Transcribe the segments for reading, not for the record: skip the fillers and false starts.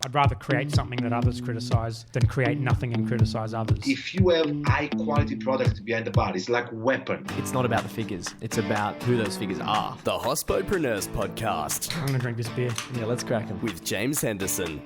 I'd rather create something that others criticize than create nothing and criticize others. If you have high quality product behind the bar, it's like a weapon. It's not about the figures. It's about who those figures are. The Hospopreneurs Podcast. I'm going to drink this beer. Yeah, let's crack them. With James Henderson.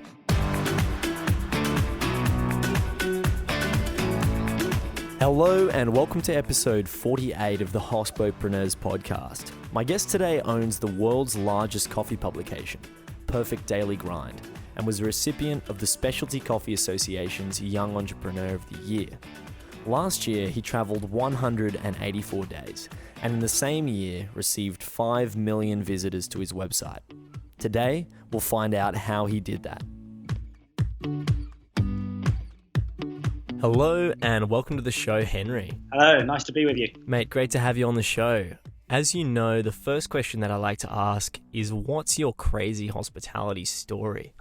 Hello and welcome to episode 48 of the Hospopreneurs Podcast. My guest today owns the world's largest coffee publication, Perfect Daily Grind, and was a recipient of the Specialty Coffee Association's Young Entrepreneur of the Year. Last year, he traveled 184 days, and in the same year, received 5 million visitors to his website. Today, we'll find out how he did that. Hello, and welcome to the show, Henry. Hello, nice to be with you. Mate, great to have you on the show. As you know, the first question that I like to ask is, what's your crazy hospitality story?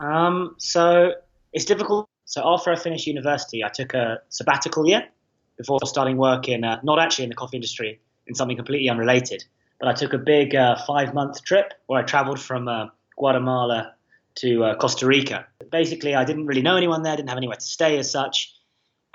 So it's difficult. So after I finished university, I took a sabbatical year before starting work in, not actually in the coffee industry, in something completely unrelated. But I took a big 5-month trip where I traveled from Guatemala to Costa Rica. Basically, I didn't really know anyone there, didn't have anywhere to stay as such.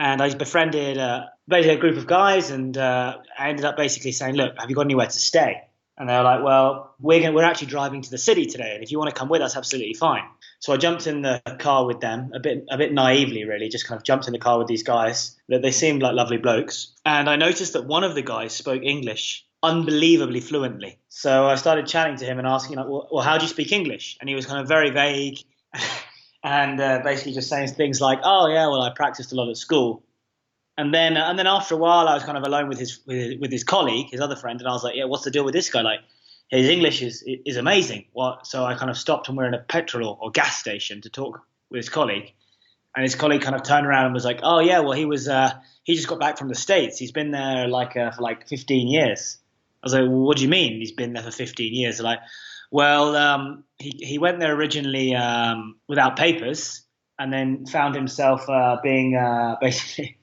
And I befriended basically a group of guys, and I ended up basically saying, look, have you got anywhere to stay? And they were like, well, we're actually driving to the city today, and if you want to come with us, absolutely fine. So I jumped in the car with them, a bit naively, really, just kind of jumped in the car with these guys. They seemed like lovely blokes. And I noticed that one of the guys spoke English unbelievably fluently. So I started chatting to him and asking, like, well, how do you speak English? And he was kind of very vague. And basically just saying things like, oh, yeah, well, I practiced a lot at school. And then after a while, I was kind of alone with his colleague, his other friend, and I was like, yeah, what's the deal with this guy? Like, his English is amazing. So I kind of stopped, and we're in a petrol or gas station to talk with his colleague. And his colleague kind of turned around and was like, oh, yeah, well, he just got back from the States. He's been there for 15 years. I was like, well, what do you mean he's been there for 15 years? They're like, well, he went there originally without papers, and then found himself being basically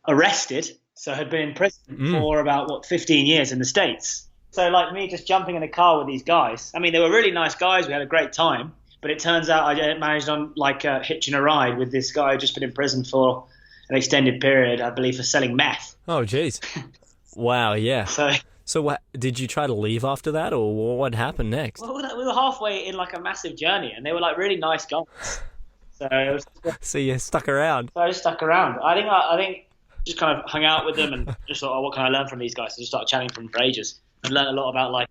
arrested. So had been in prison for about 15 years in the States. So like me just jumping in a car with these guys. I mean, they were really nice guys. We had a great time. But it turns out I managed on hitching a ride with this guy who'd just been in prison for an extended period, I believe, for selling meth. Oh, geez. Wow, yeah. So what, did you try to leave after that, or what happened next? Well, we were halfway in like a massive journey, and they were like really nice guys. So you stuck around. So I just stuck around. I think just kind of hung out with them and just thought, oh, what can I learn from these guys? So just started chatting from for ages and learned a lot about like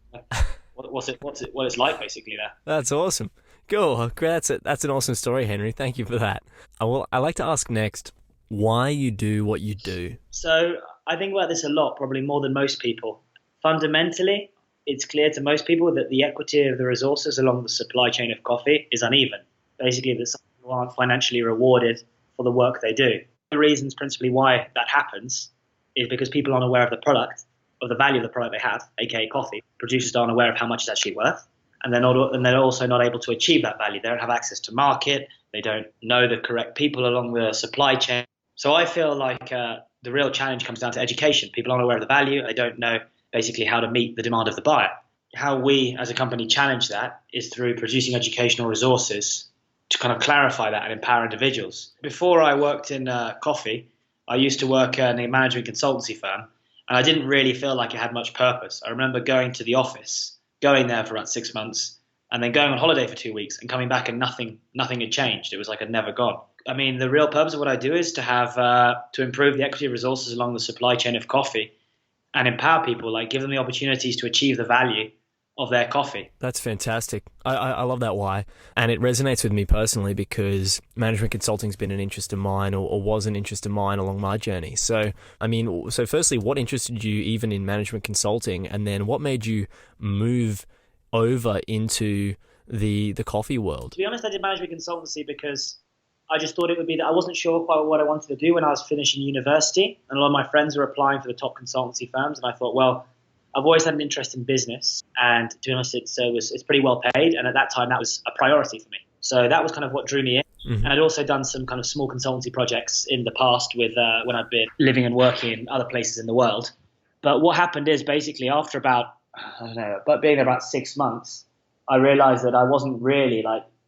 what it's like basically there. That's awesome. Cool. Great. That's an awesome story, Henry. Thank you for that. I like to ask next, why you do what you do. So I think about this a lot, probably more than most people. Fundamentally, it's clear to most people that the equity of the resources along the supply chain of coffee is uneven. Basically, that some people aren't financially rewarded for the work they do. The reasons principally why that happens is because people aren't aware of the product, of the value of the product they have, aka coffee. Producers aren't aware of how much it's actually worth, and they're also not able to achieve that value. They don't have access to market. They don't know the correct people along the supply chain. So I feel like the real challenge comes down to education. People aren't aware of the value. They don't know basically how to meet the demand of the buyer. How we as a company challenge that is through producing educational resources to kind of clarify that and empower individuals. Before I worked in coffee, I used to work in a management consultancy firm, and I didn't really feel like it had much purpose. I remember going to the office, going there for about 6 months, and then going on holiday for 2 weeks and coming back and nothing had changed. It was like I'd never gone. I mean, the real purpose of what I do is to have to improve the equity of resources along the supply chain of coffee and empower people, like give them the opportunities to achieve the value of their coffee. That's fantastic. I love that why. And it resonates with me personally because management consulting's been an interest of mine or was an interest of mine along my journey. So firstly, what interested you even in management consulting? And then what made you move over into the coffee world? To be honest, I did management consultancy because I just thought it would be that I wasn't sure quite what I wanted to do when I was finishing university, and a lot of my friends were applying for the top consultancy firms, and I thought, well, I've always had an interest in business, and to be honest, it's pretty well paid, and at that time that was a priority for me. So that was kind of what drew me in. Mm-hmm. And I'd also done some kind of small consultancy projects in the past with when I'd been living and working in other places in the world. But what happened is basically after being about 6 months, I realized that I wasn't really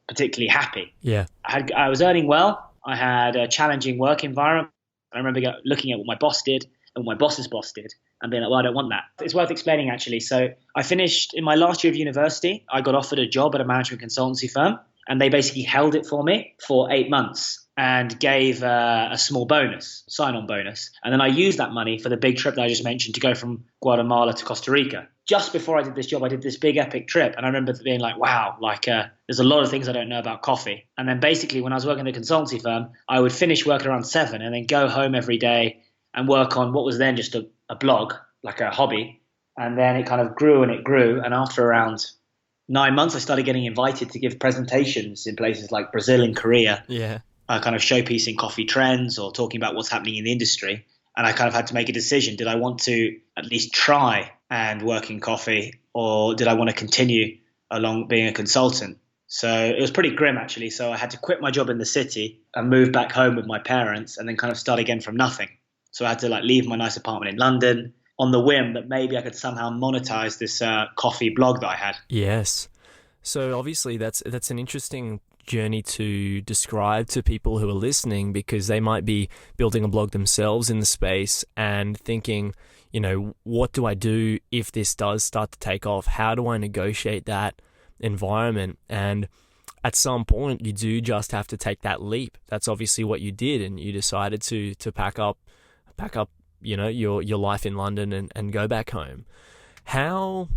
particularly happy. Yeah. I was earning well. I had a challenging work environment. I remember looking at what my boss did and what my boss's boss did and being like, well, I don't want that. It's worth explaining, actually. So I finished in my last year of university. I got offered a job at a management consultancy firm, and they basically held it for me for 8 months and gave a small bonus, sign-on bonus. And then I used that money for the big trip that I just mentioned to go from Guatemala to Costa Rica. Just before I did this job, I did this big epic trip. And I remember being like, wow, there's a lot of things I don't know about coffee. And then basically when I was working at a consultancy firm, I would finish work around 7 and then go home every day and work on what was then just a blog, like a hobby. And then it kind of grew and it grew. And after around 9 months, I started getting invited to give presentations in places like Brazil and Korea. Yeah. Kind of showpiecing coffee trends or talking about what's happening in the industry. And I kind of had to make a decision. Did I want to at least try and work in coffee, or did I want to continue along being a consultant? So it was pretty grim, actually. So I had to quit my job in the city and move back home with my parents and then kind of start again from nothing. So I had to leave my nice apartment in London on the whim that maybe I could somehow monetize this coffee blog that I had. Yes. So obviously that's an interesting journey to describe to people who are listening, because they might be building a blog themselves in the space and thinking, what do I do if this does start to take off? How do I negotiate that environment? And at some point you do just have to take that leap. That's obviously what you did, and you decided to pack up your life in London and go back home. How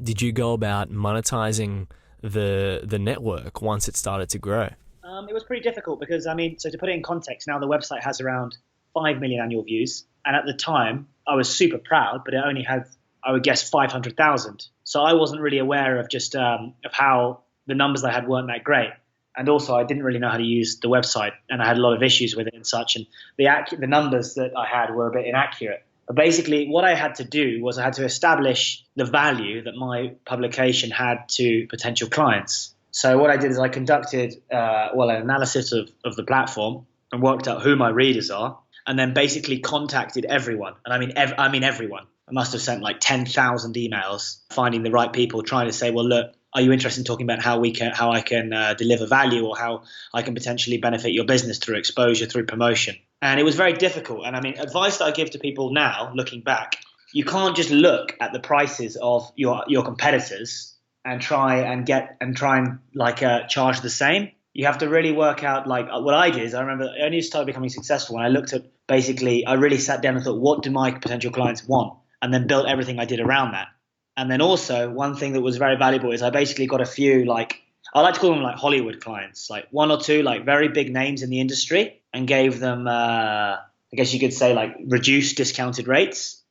did you go about monetizing the network once it started to grow? It was pretty difficult because, so to put it in context, now the website has around 5 million annual views. And at the time, I was super proud, but it only had, I would guess, 500,000. So I wasn't really aware of just of how the numbers I had weren't that great. And also, I didn't really know how to use the website, and I had a lot of issues with it and such. And the numbers that I had were a bit inaccurate. But basically, what I had to do was I had to establish the value that my publication had to potential clients. So what I did is I conducted an analysis of the platform and worked out who my readers are, and then basically contacted everyone. And I mean everyone. I must have sent like 10,000 emails, finding the right people, trying to say, well, look, are you interested in talking about how I can deliver value, or how I can potentially benefit your business through exposure, through promotion? And it was very difficult. And advice that I give to people now, looking back, you can't just look at the prices of your competitors and try and charge the same. You have to really work out, what I did is I remember I only started becoming successful when I looked at, basically, I really sat down and thought, what do my potential clients want? And then built everything I did around that. And then also one thing that was very valuable is I basically got a few, I like to call them Hollywood clients, one or two very big names in the industry, and gave them, I guess you could say, reduced discounted rates.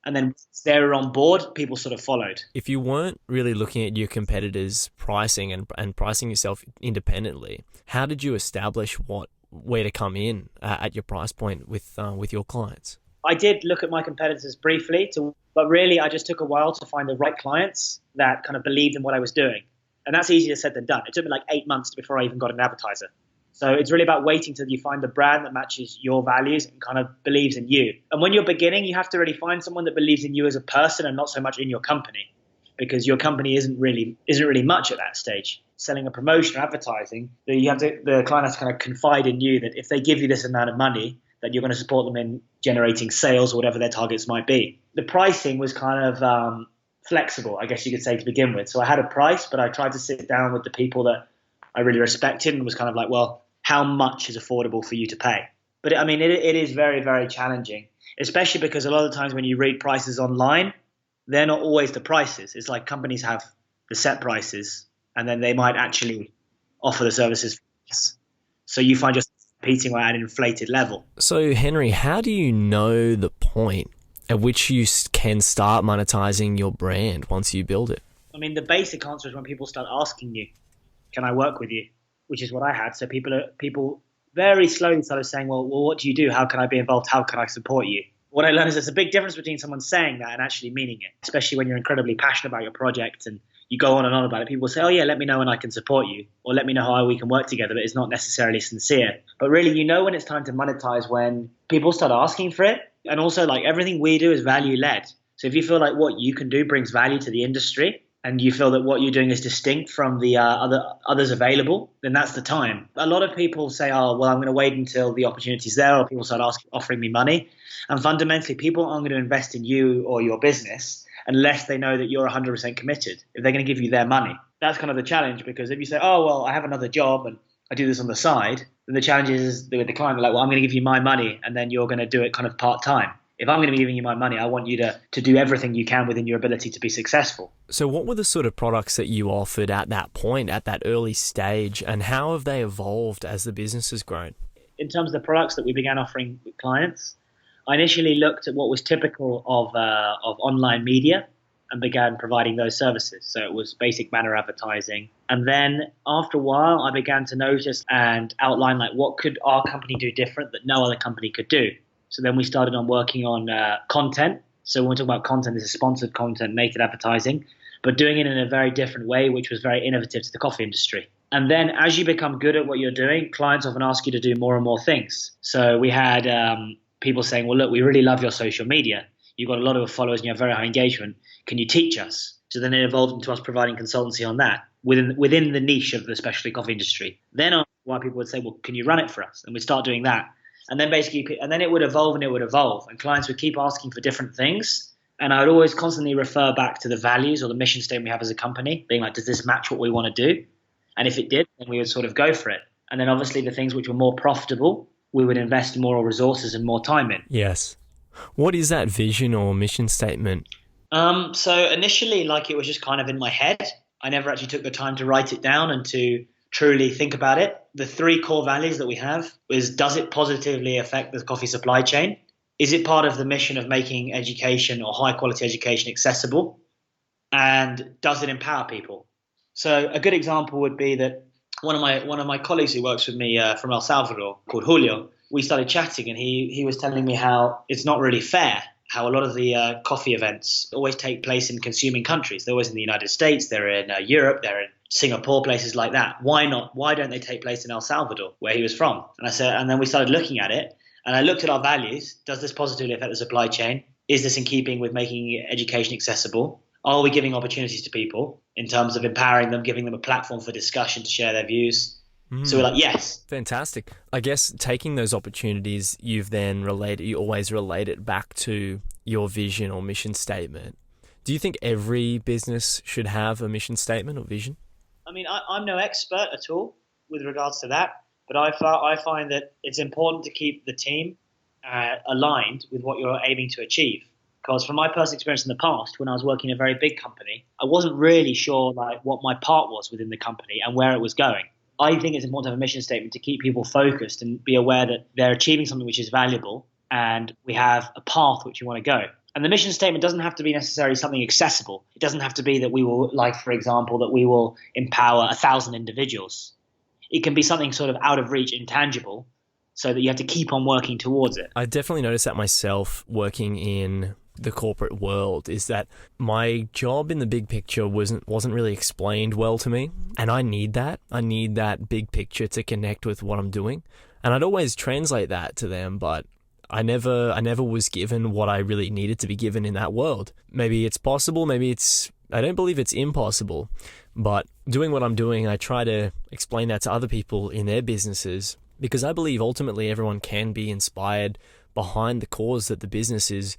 And then once they were on board, people sort of followed. If you weren't really looking at your competitors' pricing and pricing yourself independently, how did you establish where to come in at your price point with your clients? I did look at my competitors briefly, but really I just took a while to find the right clients that kind of believed in what I was doing. And that's easier said than done. It took me 8 months before I even got an advertiser. So it's really about waiting till you find the brand that matches your values and kind of believes in you. And when you're beginning, you have to really find someone that believes in you as a person and not so much in your company, because your company isn't really much at that stage. Selling a promotion or advertising, the client has to kind of confide in you that if they give you this amount of money, that you're going to support them in generating sales or whatever their targets might be. The pricing was kind of flexible, I guess you could say, to begin with. So I had a price, but I tried to sit down with the people that I really respected and was kind of well, how much is affordable for you to pay? But it is very, very challenging, especially because a lot of the times when you read prices online, they're not always the prices. It's like companies have the set prices, and then they might actually offer the services. So you find yourself competing at an inflated level. So Henry, how do you know the point at which you can start monetizing your brand once you build it? The basic answer is when people start asking you, can I work with you? Which is what I had. So people very slowly started saying, well, what do you do? How can I be involved? How can I support you? What I learned is there's a big difference between someone saying that and actually meaning it, especially when you're incredibly passionate about your project and you go on and on about it. People say, oh yeah, let me know when I can support you, or let me know how we can work together, but it's not necessarily sincere. But really, when it's time to monetize when people start asking for it. And also everything we do is value led. So if you feel like what you can do brings value to the industry, and you feel that what you're doing is distinct from the others available, then that's the time. A lot of people say, oh, well, I'm going to wait until the opportunity's there, or people start offering me money. And fundamentally, people aren't going to invest in you or your business unless they know that you're 100% committed, if they're going to give you their money. That's kind of the challenge, because if you say, oh, well, I have another job and I do this on the side, then the challenge is with the client, like, well, I'm going to give you my money and then you're going to do it kind of part-time. If I'm going to be giving you my money, I want you to do everything you can within your ability to be successful. So what were the sort of products that you offered at that point, at that early stage, and how have they evolved as the business has grown? In terms of the products that we began offering with clients, I initially looked at what was typical of online media and began providing those services. So it was basic banner advertising. And then after a while, I began to notice and outline, like, what could our company do different that no other company could do? So then we started on working on content. So when we talk about content, this is sponsored content, native advertising, but doing it in a very different way, which was very innovative to the coffee industry. And then as you become good at what you're doing, clients often ask you to do more and more things. So we had people saying, well, look, we really love your social media. You've got a lot of followers and you have very high engagement. Can you teach us? So then it evolved into us providing consultancy on that within the niche of the specialty coffee industry. Then why people would say, well, can you run it for us? And we'd start doing that. And then it would evolve and it would evolve. And clients would keep asking for different things. And I would always constantly refer back to the values or the mission statement we have as a company, being like, does this match what we want to do? And if it did, then we would sort of go for it. And then obviously the things which were more profitable, we would invest more resources and more time in. Yes. What is that vision or mission statement? So initially, it was just kind of in my head. I never actually took the time to write it down and to truly think about it. The 3 core values that we have is, does it positively affect the coffee supply chain? Is it part of the mission of making education or high quality education accessible? And does it empower people? So a good example would be that one of my colleagues who works with me from El Salvador, called Julio, we started chatting and he was telling me how it's not really fair how a lot of the coffee events always take place in consuming countries. They're always in the United States, they're in Europe, they're in Singapore, places like that. Why not? Why don't they take place in El Salvador, where he was from? And I said, and then we started looking at it, and I looked at our values. Does this positively affect the supply chain? Is this in keeping with making education accessible? Are we giving opportunities to people in terms of empowering them, giving them a platform for discussion to share their views? So we're like, yes. Fantastic. I guess taking those opportunities, you always relate it back to your vision or mission statement. Do you think every business should have a mission statement or vision? I mean, I'm no expert at all with regards to that, but I find that it's important to keep the team aligned with what you're aiming to achieve. Because from my personal experience in the past, when I was working in a very big company, I wasn't really sure what my part was within the company and where it was going. I think it's important to have a mission statement to keep people focused and be aware that they're achieving something which is valuable and we have a path which we want to go. And the mission statement doesn't have to be necessarily something accessible. It doesn't have to be that we will, for example, that we will empower 1,000 individuals. It can be something sort of out of reach, intangible, so that you have to keep on working towards it. I definitely noticed that myself working in the corporate world, is that my job in the big picture wasn't really explained well to me, and I need that big picture to connect with what I'm doing, and I'd always translate that to them, but I never was given what I really needed to be given in that world. Maybe it's possible, I don't believe it's impossible, but doing what I'm doing, I try to explain that to other people in their businesses, because I believe ultimately everyone can be inspired behind the cause that the business is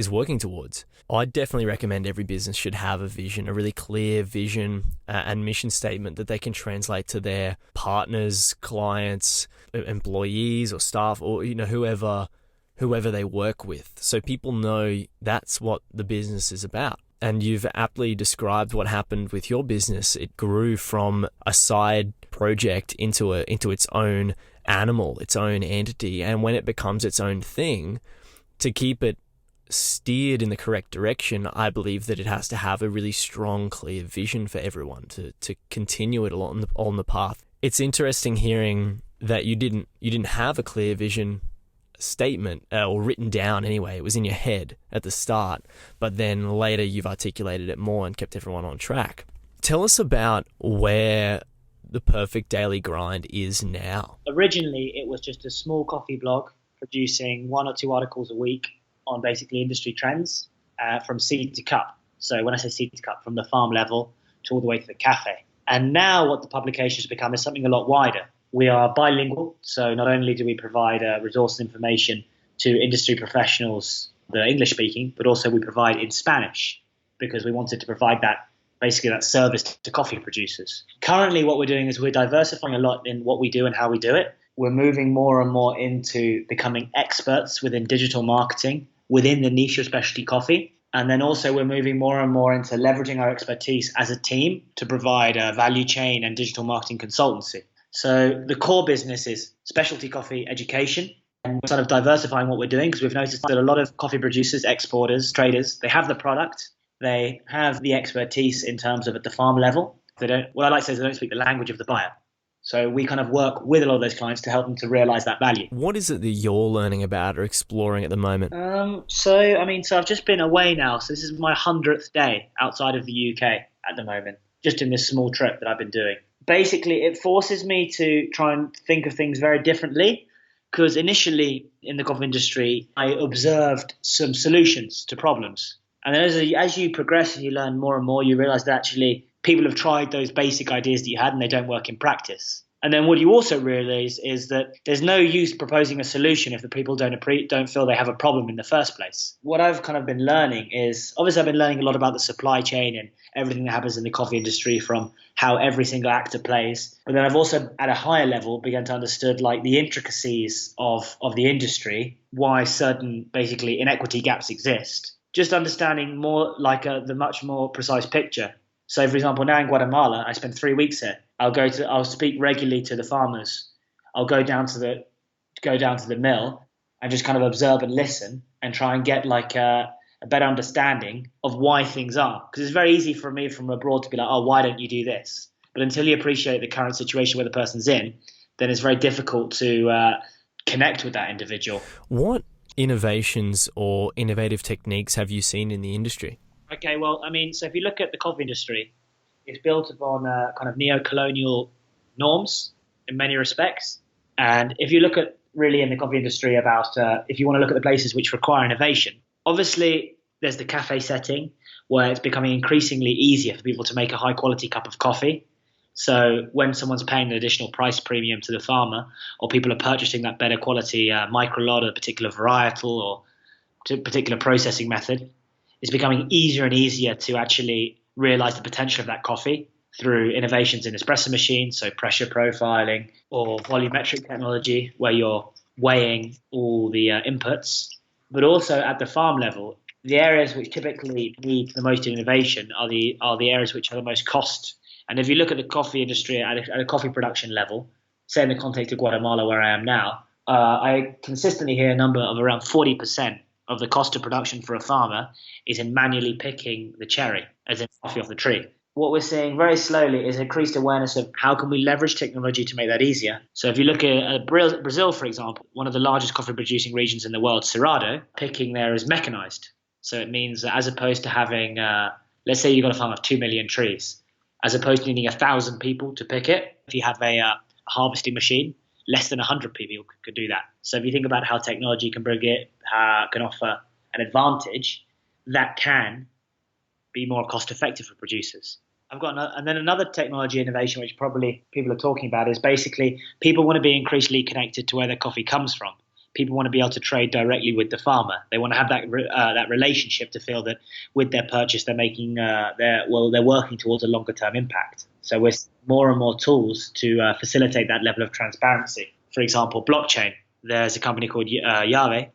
working towards. I definitely recommend every business should have a vision, a really clear vision and mission statement that they can translate to their partners, clients, employees or staff, or whoever they work with. So people know that's what the business is about. And you've aptly described what happened with your business. It grew from a side project into its own animal, its own entity. And when it becomes its own thing, to keep it steered in the correct direction, I believe that it has to have a really strong, clear vision for everyone to continue it along the path. It's interesting hearing that you didn't have a clear vision statement or written down anyway. It was in your head at the start, but then later you've articulated it more and kept everyone on track. Tell us about where the Perfect Daily Grind is now. Originally, it was just a small coffee blog producing 1 or 2 articles a week on basically industry trends from seed to cup. So when I say seed to cup, from the farm level to all the way to the cafe. And now what the publication has become is something a lot wider. We are bilingual, so not only do we provide resource and information to industry professionals that are English speaking, but also we provide in Spanish because we wanted to provide that basically that service to coffee producers. Currently what we're doing is we're diversifying a lot in what we do and how we do it. We're moving more and more into becoming experts within digital marketing within the niche of specialty coffee. And then also we're moving more and more into leveraging our expertise as a team to provide a value chain and digital marketing consultancy. So the core business is specialty coffee education, and we're sort of diversifying what we're doing because we've noticed that a lot of coffee producers, exporters, traders, they have the product, they have the expertise in terms of at the farm level. What I like to say is they don't speak the language of the buyer. So we kind of work with a lot of those clients to help them to realize that value. What is it that you're learning about or exploring at the moment? So I've just been away now. So this is my 100th day outside of the UK at the moment, just in this small trip that I've been doing. Basically, it forces me to try and think of things very differently because initially in the coffee industry, I observed some solutions to problems. And then as you progress and you learn more and more, you realize that actually people have tried those basic ideas that you had and they don't work in practice. And then what you also realize is that there's no use proposing a solution if the people don't feel they have a problem in the first place. What I've kind of been learning is, obviously I've been learning a lot about the supply chain and everything that happens in the coffee industry from how every single actor plays. But then I've also, at a higher level, begun to understand like the intricacies of the industry, why certain basically inequity gaps exist. Just understanding more like the much more precise picture. So, for example, now in Guatemala, I spend 3 weeks here. I'll speak regularly to the farmers. I'll go down to the mill and just kind of observe and listen and try and get like a better understanding of why things are. Because it's very easy for me from abroad to be like, oh, why don't you do this? But until you appreciate the current situation where the person's in, then it's very difficult to connect with that individual. What innovations or innovative techniques have you seen in the industry? Okay, well, so if you look at the coffee industry, it's built upon kind of neo-colonial norms in many respects. And if you look at really in the coffee industry about if you want to look at the places which require innovation, obviously there's the cafe setting where it's becoming increasingly easier for people to make a high-quality cup of coffee. So when someone's paying an additional price premium to the farmer or people are purchasing that better quality micro lot, a particular varietal or particular processing method, it's becoming easier and easier to actually realize the potential of that coffee through innovations in espresso machines, so pressure profiling or volumetric technology where you're weighing all the inputs. But also at the farm level, the areas which typically need the most innovation are the areas which are the most cost. And if you look at the coffee industry at a coffee production level, say in the context of Guatemala where I am now, I consistently hear a number of around 40% of the cost of production for a farmer is in manually picking the cherry, as in coffee off the tree. What we're seeing very slowly is increased awareness of how can we leverage technology to make that easier. So if you look at Brazil, for example, one of the largest coffee producing regions in the world, Cerrado, picking there is mechanized. So it means that as opposed to having, let's say you've got a farm of 2 million trees, as opposed to needing 1,000 people to pick it, if you have a harvesting machine, less than 100 people could do that. So if you think about how technology can can offer an advantage, that can be more cost effective for producers. And then another technology innovation which probably people are talking about is basically people want to be increasingly connected to where their coffee comes from. People want to be able to trade directly with the farmer. They want to have that relationship to feel that with their purchase they're making they're working towards a longer term impact. So we're more and more tools to facilitate that level of transparency. For example, blockchain. There's a company called Yave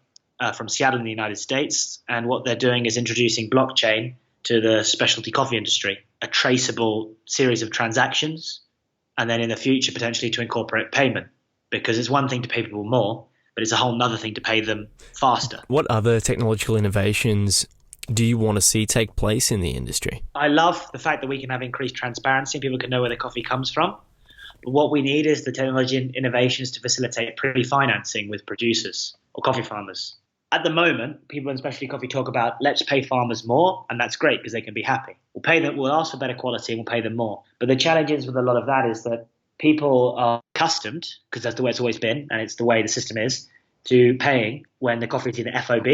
from Seattle in the United States, and what they're doing is introducing blockchain to the specialty coffee industry, a traceable series of transactions, and then in the future potentially to incorporate payment, because it's one thing to pay people more, but it's a whole other thing to pay them faster. What other technological innovations do you want to see take place in the industry? I love the fact that we can have increased transparency. People can know where their coffee comes from. But what we need is the technology innovations to facilitate pre-financing with producers or coffee farmers. At the moment, people in specialty coffee talk about let's pay farmers more, and that's great because they can be happy. We'll ask for better quality and we'll pay them more. But the challenge is with a lot of that is that people are accustomed, because that's the way it's always been and it's the way the system is, to paying when the coffee is either FOB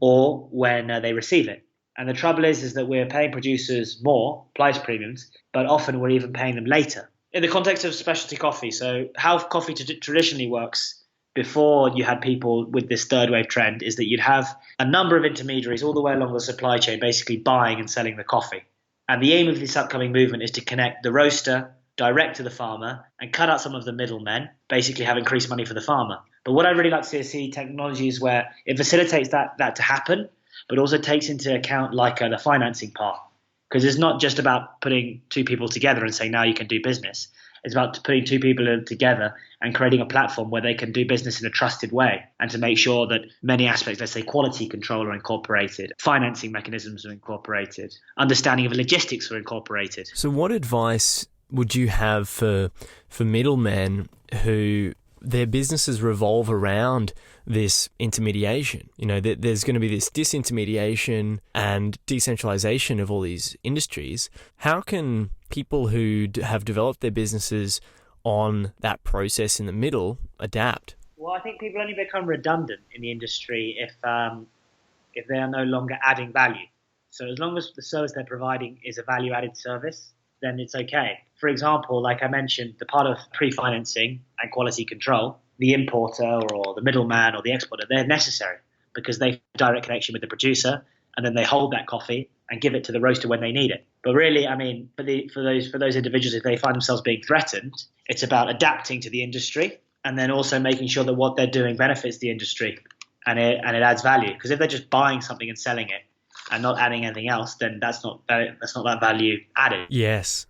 or when they receive it. And the trouble is that we're paying producers more price premiums, but often we're even paying them later. In the context of specialty coffee, so how coffee traditionally works before you had people with this third wave trend is that you'd have a number of intermediaries all the way along the supply chain basically buying and selling the coffee. And the aim of this upcoming movement is to connect the roaster direct to the farmer and cut out some of the middlemen, basically have increased money for the farmer. But what I'd really like to see technologies where it facilitates that to happen, but also takes into account the financing part. Because it's not just about putting two people together and saying, now you can do business. It's about putting two people together and creating a platform where they can do business in a trusted way and to make sure that many aspects, let's say quality control are incorporated, financing mechanisms are incorporated, understanding of logistics are incorporated. So what advice would you have for middlemen who their businesses revolve around this intermediation? You know, there's going to be this disintermediation and decentralization of all these industries. How can people who have developed their businesses on that process in the middle adapt? Well, I think people only become redundant in the industry if they are no longer adding value. So as long as the service they're providing is a value-added service, then it's okay. For example, like I mentioned, the part of pre-financing and quality control, the importer or the middleman or the exporter, they're necessary because they have direct connection with the producer, and then they hold that coffee and give it to the roaster when they need it. But really, I mean, for those individuals, if they find themselves being threatened, it's about adapting to the industry and then also making sure that what they're doing benefits the industry and it adds value. Because if they're just buying something and selling it and not adding anything else, then that's not that value added. Yes.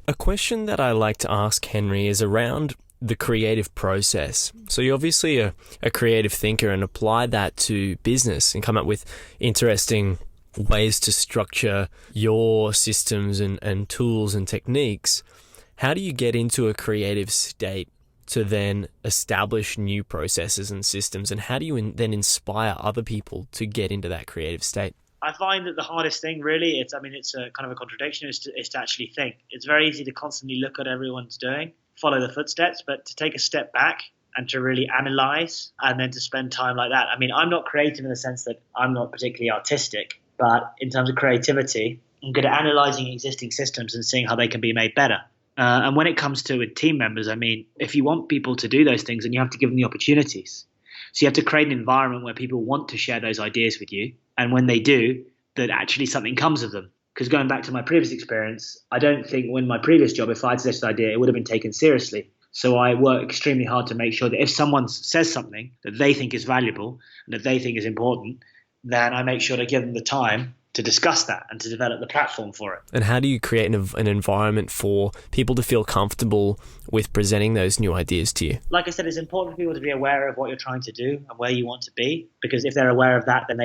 A question that I like to ask, Henry, is around the creative process. So you're obviously a creative thinker and apply that to business and come up with interesting ways to structure your systems and tools and techniques. How do you get into a creative state to then establish new processes and systems? And how do you then inspire other people to get into that creative state? I find that the hardest thing really, it's a kind of a contradiction, is to actually think. It's very easy to constantly look at everyone's doing, follow the footsteps, but to take a step back and to really analyze and then to spend time like that. I mean, I'm not creative in the sense that I'm not particularly artistic, but in terms of creativity, I'm good at analyzing existing systems and seeing how they can be made better. And when it comes to with team members, I mean, if you want people to do those things, then you have to give them the opportunities. So you have to create an environment where people want to share those ideas with you. And when they do, that actually something comes of them. Because going back to my previous experience, I don't think when my previous job, if I had suggested an idea, it would have been taken seriously. So I work extremely hard to make sure that if someone says something that they think is valuable and that they think is important, then I make sure to give them the time to discuss that and to develop the platform for it. And how do you create an environment for people to feel comfortable with presenting those new ideas to you? Like I said, it's important for people to be aware of what you're trying to do and where you want to be, because if they're aware of that, then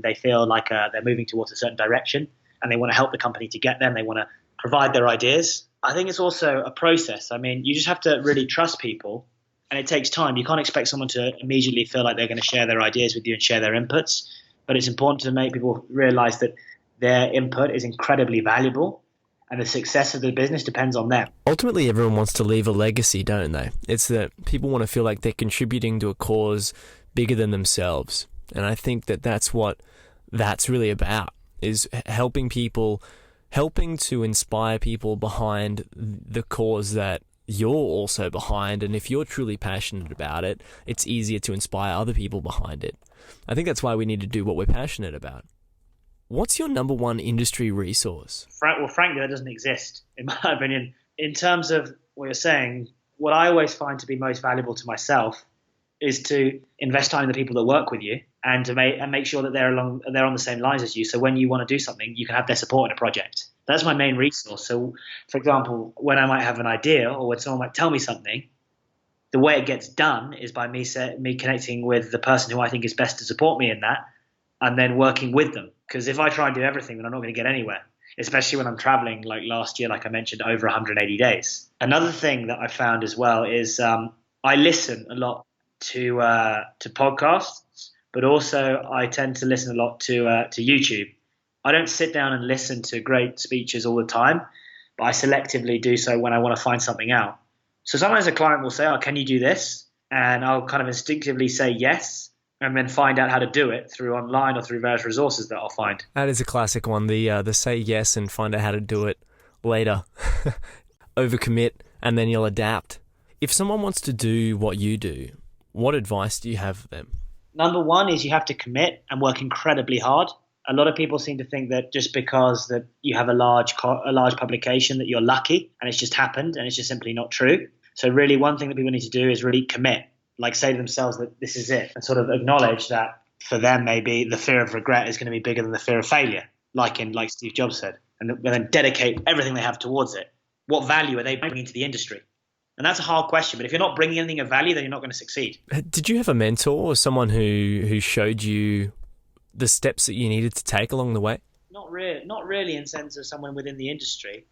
they feel like they're moving towards a certain direction and they want to help the company to get there and they want to provide their ideas. I think it's also a process. I mean, you just have to really trust people, and it takes time. You can't expect someone to immediately feel like they're going to share their ideas with you and share their inputs. But it's important to make people realize that their input is incredibly valuable and the success of the business depends on them. Ultimately, everyone wants to leave a legacy, don't they? It's that people want to feel like they're contributing to a cause bigger than themselves. And I think that that's what that's really about, is helping to inspire people behind the cause that you're also behind. And if you're truly passionate about it, it's easier to inspire other people behind it. I think that's why we need to do what we're passionate about. What's your number one industry resource? Frankly, that doesn't exist, in my opinion. In terms of what you're saying, what I always find to be most valuable to myself is to invest time in the people that work with you and to make sure that they're on the same lines as you. So when you want to do something, you can have their support in a project. That's my main resource. So, for example, when I might have an idea or when someone might tell me something, the way it gets done is by me connecting with the person who I think is best to support me in that and then working with them. Because if I try and do everything, then I'm not going to get anywhere, especially when I'm traveling like last year, like I mentioned, over 180 days. Another thing that I found as well is I listen a lot to podcasts, but also I tend to listen a lot to YouTube. I don't sit down and listen to great speeches all the time, but I selectively do so when I want to find something out. So sometimes a client will say, "Oh, can you do this?" And I'll kind of instinctively say yes, and then find out how to do it through online or through various resources that I'll find. That is a classic one. The say yes and find out how to do it later. Overcommit and then you'll adapt. If someone wants to do what you do, what advice do you have for them? Number one is you have to commit and work incredibly hard. A lot of people seem to think that just because that you have a large publication that you're lucky and it's just happened, and it's just simply not true. So really one thing that people need to do is really commit, like say to themselves that this is it, and sort of acknowledge that for them maybe the fear of regret is going to be bigger than the fear of failure, like Steve Jobs said, and then dedicate everything they have towards it. What value are they bringing to the industry? And that's a hard question, but if you're not bringing anything of value, then you're not going to succeed. Did you have a mentor or someone who showed you the steps that you needed to take along the way? Not really in sense of someone within the industry,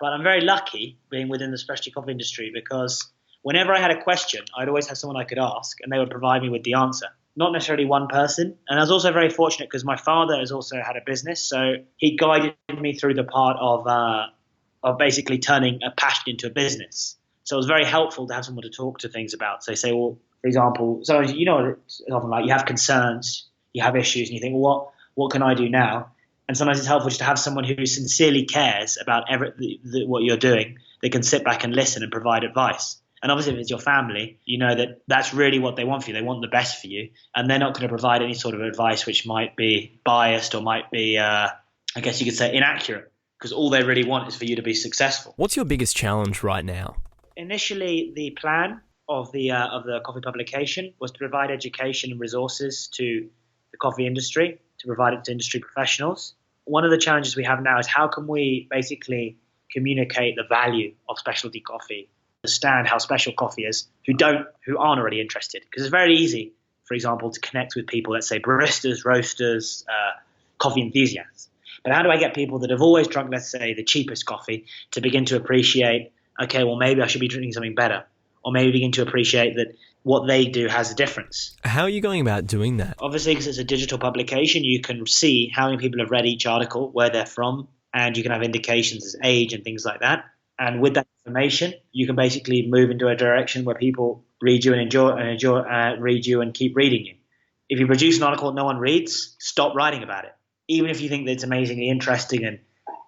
but I'm very lucky being within the specialty coffee industry, because whenever I had a question, I'd always have someone I could ask and they would provide me with the answer. Not necessarily one person. And I was also very fortunate because my father has also had a business, so he guided me through the part of basically turning a passion into a business. So it was very helpful to have someone to talk to things about. So say, well, for example, sometimes it's often like you have concerns, you have issues, and you think, well, what can I do now? And sometimes it's helpful just to have someone who sincerely cares about what you're doing. They can sit back and listen and provide advice. And obviously, if it's your family, you know that that's really what they want for you. They want the best for you, and they're not going to provide any sort of advice which might be biased or might be, I guess you could say, inaccurate, because all they really want is for you to be successful. What's your biggest challenge right now? Initially, the plan of the coffee publication was to provide education and resources to the coffee industry, to provide it to industry professionals. One of the challenges we have now is how can we basically communicate the value of specialty coffee, understand how special coffee is, who aren't already interested. Because it's very easy, for example, to connect with people, let's say baristas, roasters, coffee enthusiasts. But how do I get people that have always drunk, let's say, the cheapest coffee to begin to appreciate, okay, well, maybe I should be drinking something better, or maybe begin to appreciate that what they do has a difference. How are you going about doing that? Obviously, because it's a digital publication, you can see how many people have read each article, where they're from, and you can have indications as age and things like that. And with that information, you can basically move into a direction where people read you and read you and keep reading you. If you produce an article that no one reads, stop writing about it. Even if you think that it's amazingly interesting and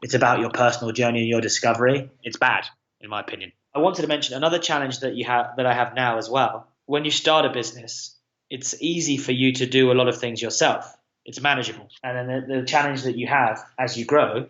it's about your personal journey and your discovery, it's bad, in my opinion. I wanted to mention another challenge that I have now as well. When you start a business, it's easy for you to do a lot of things yourself. It's manageable. And then the challenge that you have as you grow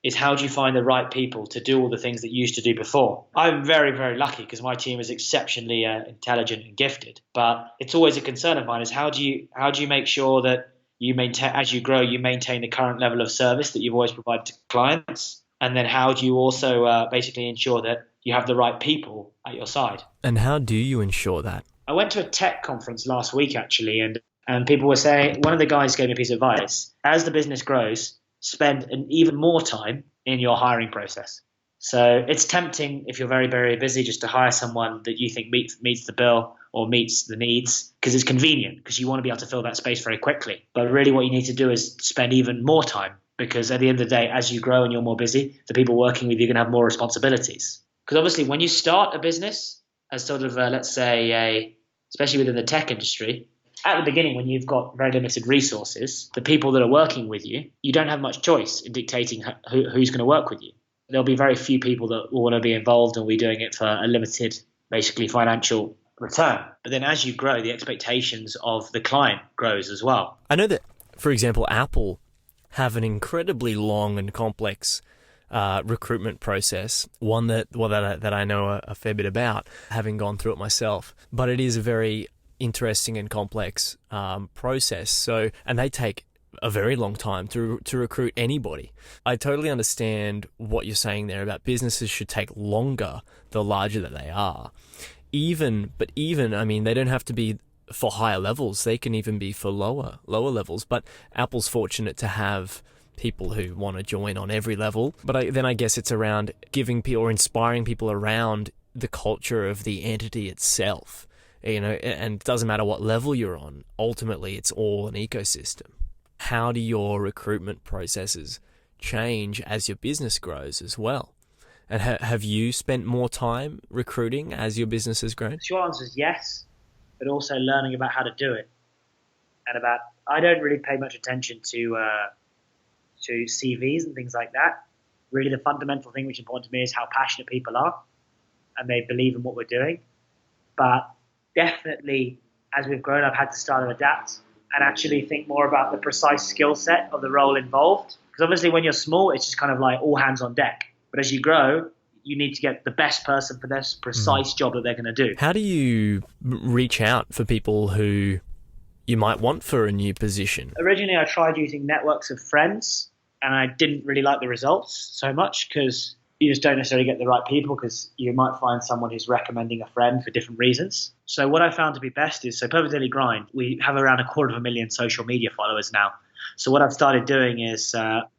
is how do you find the right people to do all the things that you used to do before? I'm very, very lucky because my team is exceptionally intelligent and gifted. But it's always a concern of mine is how do you make sure that you maintain, as you grow, you maintain the current level of service that you've always provided to clients? And then how do you also basically ensure that you have the right people at your side? And how do you ensure that? I went to a tech conference last week, actually, and people were saying, one of the guys gave me a piece of advice. As the business grows, spend even more time in your hiring process. So it's tempting if you're very, very busy just to hire someone that you think meets the bill or meets the needs, because it's convenient, because you want to be able to fill that space very quickly. But really what you need to do is spend even more time, because at the end of the day, as you grow and you're more busy, the people working with you are going to have more responsibilities. Because obviously when you start a business as sort of, let's say, especially within the tech industry, at the beginning when you've got very limited resources, the people that are working with you, you don't have much choice in dictating who's going to work with you. There'll be very few people that will want to be involved and we're doing it for a limited, basically financial return. But then as you grow, the expectations of the client grows as well. I know that, for example, Apple have an incredibly long and complex recruitment process, one that I know a fair bit about, having gone through it myself. But it is a very interesting and complex process. So, and they take a very long time to recruit anybody. I totally understand what you're saying there about businesses should take longer the larger that they are. Even, I mean, they don't have to be for higher levels. They can even be for lower levels. But Apple's fortunate to have people who want to join on every level. But then I guess it's around giving people or inspiring people around the culture of the entity itself. You know, and it doesn't matter what level you're on. Ultimately, it's all an ecosystem. How do your recruitment processes change as your business grows as well? And have you spent more time recruiting as your business has grown? The short answer is yes, but also learning about how to do it. and about. I don't really pay much attention to CVs and things like that. Really, the fundamental thing which is important to me is how passionate people are and they believe in what we're doing. But definitely, as we've grown, I've had to start to adapt and actually think more about the precise skill set of the role involved. Because obviously when you're small, it's just kind of like all hands on deck. But as you grow, you need to get the best person for this precise job that they're going to do. How do you reach out for people who you might want for a new position? Originally, I tried using networks of friends, and I didn't really like the results so much because you just don't necessarily get the right people, because you might find someone who's recommending a friend for different reasons. So what I found to be best is, so Perfect Daily Grind, we have around 250,000 social media followers now. So what I've started doing is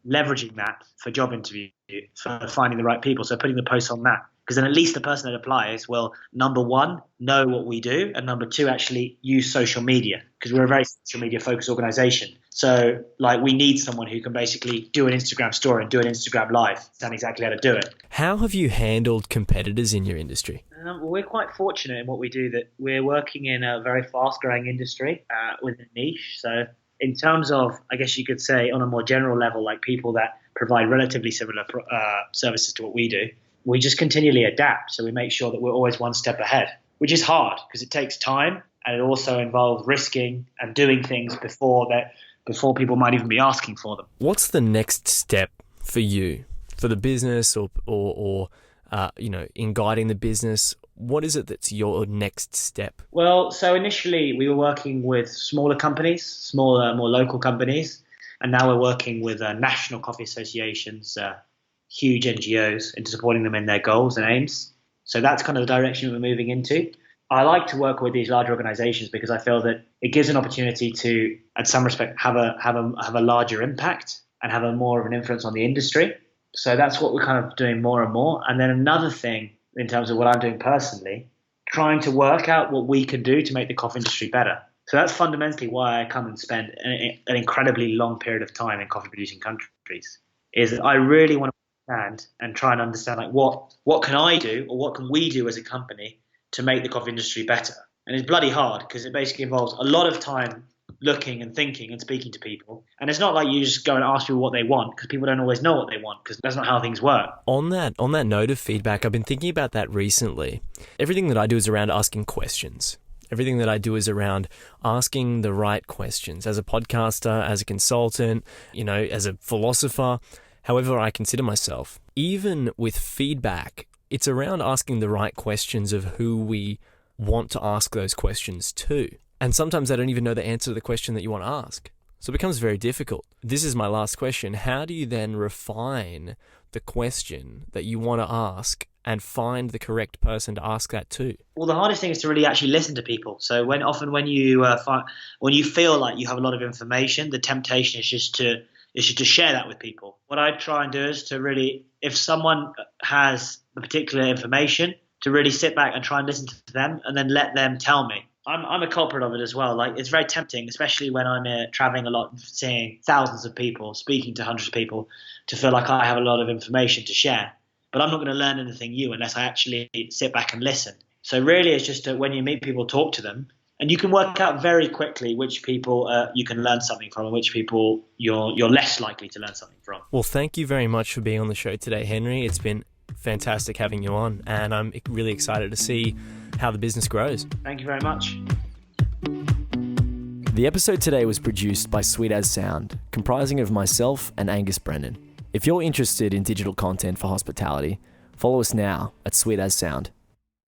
leveraging that for job interview, for finding the right people. So putting the posts on that, because then at least the person that applies will, number one, know what we do, and number two, actually use social media, because we're a very social media focused organization. So like we need someone who can basically do an Instagram story and do an Instagram live, understand exactly how to do it. How have you handled competitors in your industry? We're quite fortunate in what we do, that we're working in a very fast growing industry with a niche. So in terms of, I guess you could say on a more general level, like people that provide relatively similar services to what we do, we just continually adapt. So we make sure that we're always one step ahead, which is hard because it takes time, and it also involves risking and doing things before people might even be asking for them. What's the next step for you, for the business, or in guiding the business? What is it that's your next step? Well, so initially we were working with smaller companies, smaller, more local companies, and now we're working with national coffee associations, huge NGOs, into supporting them in their goals and aims. So that's kind of the direction we're moving into. I like to work with these larger organizations because I feel that it gives an opportunity to, at some respect, have a larger impact and have a more of an influence on the industry. So that's what we're kind of doing more and more. And then another thing in terms of what I'm doing personally, trying to work out what we can do to make the coffee industry better. So that's fundamentally why I come and spend an incredibly long period of time in coffee producing countries, is that I really want to understand and try and understand like what can I do, or what can we do as a company to make the coffee industry better. And it's bloody hard because it basically involves a lot of time looking and thinking and speaking to people. And it's not like you just go and ask people what they want, because people don't always know what they want, because that's not how things work. On that note of feedback, I've been thinking about that recently. Everything that I do is around asking questions. Everything that I do is around asking the right questions. As a podcaster, as a consultant, as a philosopher, however I consider myself. Even with feedback, it's around asking the right questions of who we want to ask those questions to. And sometimes I don't even know the answer to the question that you want to ask. So it becomes very difficult. This is my last question. How do you then refine the question that you want to ask and find the correct person to ask that to? Well, the hardest thing is to really actually listen to people. So when you feel like you have a lot of information, the temptation is just to share that with people. What I try and do is to really, if someone has the particular information, to really sit back and try and listen to them and then let them tell me. I'm a culprit of it as well. Like, it's very tempting, especially when I'm traveling a lot, seeing thousands of people, speaking to hundreds of people, to feel like I have a lot of information to share. But I'm not going to learn anything new unless I actually sit back and listen. So really, it's just when you meet people, talk to them, and you can work out very quickly which people you can learn something from and which people you're less likely to learn something from. Well, thank you very much for being on the show today, Henry. It's been fantastic having you on, and I'm really excited to see how the business grows. Thank you very much. The episode today was produced by Sweet As Sound, comprising of myself and Angus Brennan. If you're interested in digital content for hospitality, follow us now at Sweet As Sound.